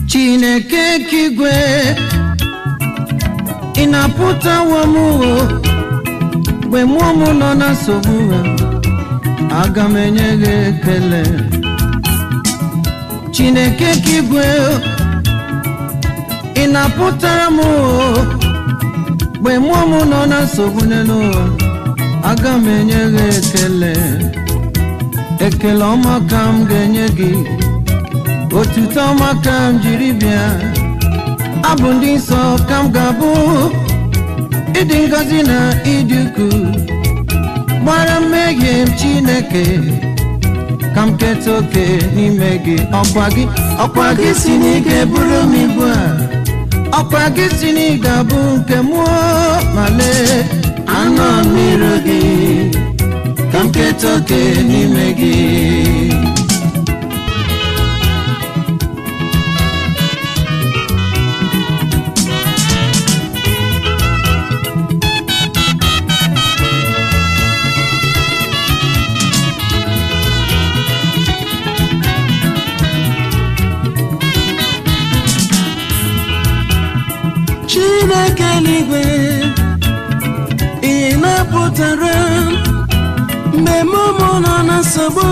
Chineke kigwe inaputawa mu mgbe mụ nọ na nsogbu aga m enye gị ekele. Chineke kigwe inaputara m mgbe mụ nọ na nsogbu n'elu aga m enye gị ekele. Ekele ọma ka m ga-enye gị, otuto ọma ka m jiri bịa. Abụ ndị nsọ ka m ga-abụ, ịdị ngọzi na ịdị ukwuu gbara mmehie m Chineke ka m keta oke n'ime gị. Ọkwa gị si na ị ga-eburu m ibu a, ọkwa gị si na ị ga-abụ nke mụọ ma lee anọ m n'iru gị ka m keta oke n'ime gị. Chineke eluigwe ị napụtara mgbe mụ nọ na nsogbu,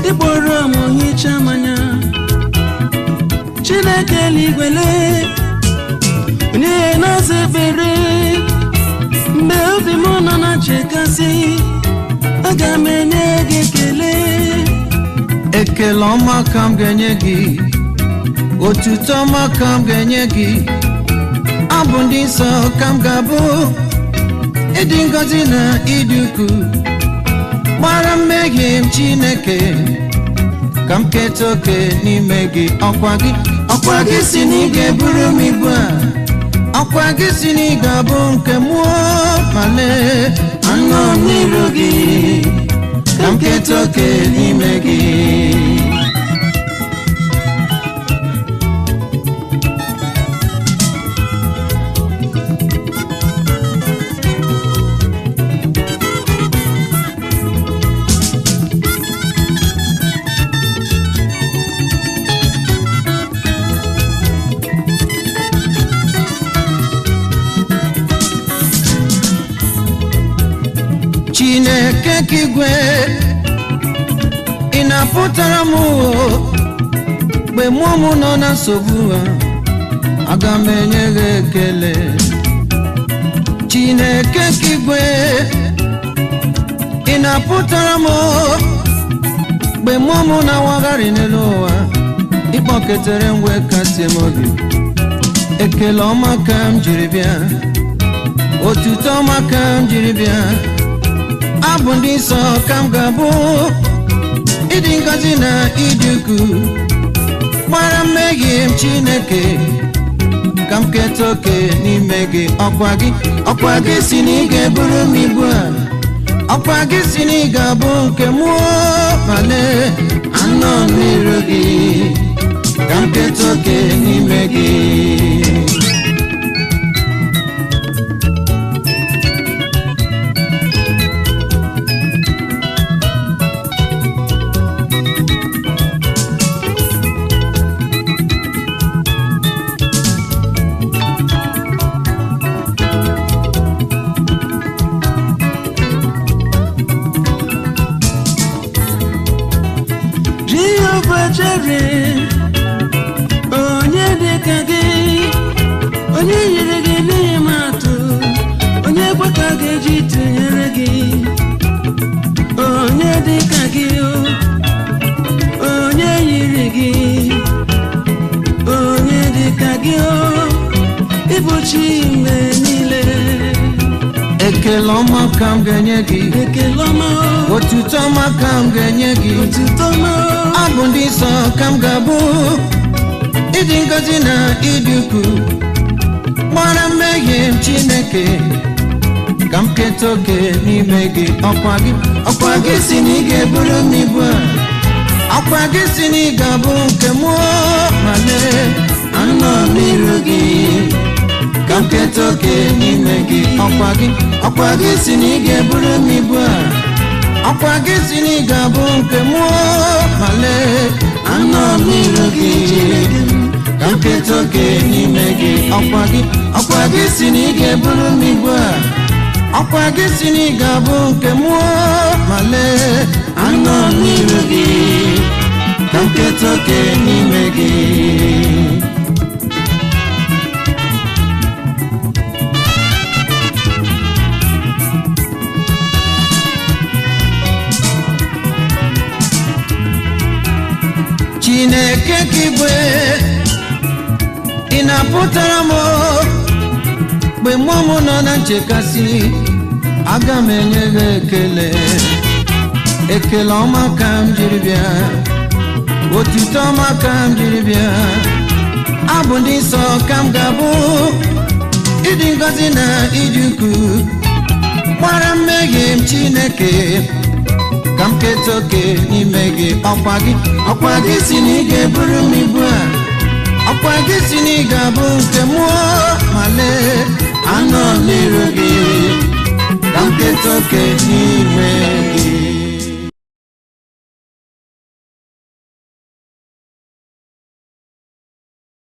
ịkpọrọ m hicha mmanya. Chineke eluigwe lee onye na-aza ekpere mgbe obi m nọ na nchekasị, aga m enye gị ekele. Ekele ọma ka m ga-enye gị, otuto ọma ka m ga-enye gị. Abụ ndị nsọ ka m ga-abụ, ịdị ngọzi na ịdị ukwuu gbara mmehie m Chineke ka m keta oke n'ime gị. Ọkwa gị si na ị ga-eburu m ibu a, ọkwa gị si na ị ga-abụ nke mụọ ma lee anọ m n'iru gị ka m keta oke n'ime gị. Chineke kigwe ị napụtara m mgbe mụ nọ na nsogbu aga m enye gị ekele. Chineke kigwe ị napụtara m mgbe mụ na-awagharị n'elu ụwa, ịkpọketere m wee kasie m obi. Ekele ọma ka m jiri bịa, otuto ọma ka m jiri bịa. Abụ ndị nsọ ka m ga-abụ, ịdị ngọzi na ịdị ukwuu gbara mmehie m Chineke ka m keta oke n'ime gị. Ọkwa gị si na ị ga-eburu m ibu a, ọkwa gị si na ị ga-abụ nke mụọ ma lee anọ m n'iru gị ka m keta oke n'ime gị. Onye dịka gị, onye nyere gị n'ihe atụ, onye kwe ka ga-eji tụnyere gị. Onye dịka gị, onye yiri gị, onye dịka gị, ịbụ chi mgbe niile. Ekele ọma ka m ga-enye gị, ekele ọma, otuto ọma ka m ga-enye gị, otuto ọma. Abụ ndị nsọ ka m ga-abụ, ịdị ngọzi na ịdị ukwuu gbara mmehie m Chineke ka m keta oke n'ime gị. Ọkwa gị si na ị ga-eburu m ibu a, ọkwa gị si na ị ga-abụ nke mụọ ma lee anọ m n'iru gị ka m keta oke n'ime gị. Ọkwa gị si na ị ga-eburu m ibu a, ọkwa gị si na ị ga-abụ nke mụọ ma lee anọ m n'iru gị ọkwa gị si na ị ga-eburu m ibu a, ọkwa gị si na ị ga-abụ nke mụọ ma lee anọ n'iru gị ka m keta oke n'ime gị. Chineke k'igwe ị na-apụtara m mgbe mmụọ m nọ na nchekasị, aga m enye gị ekele ọma ka m jiri bịa, otuto ọma ka m jiri bịa, abụ ndị nsọ ka m ga-abụ, ịdị ngọzi na ịdị ukwu gbara mmehie m Chineke ka m keta oke n'ime gị. ọkwa gị si na ị ga-eburu m ibu a, ọkwa gị si na ị ga-abụ nke mụọ ma lee anọ n'iru gị ka m keta oke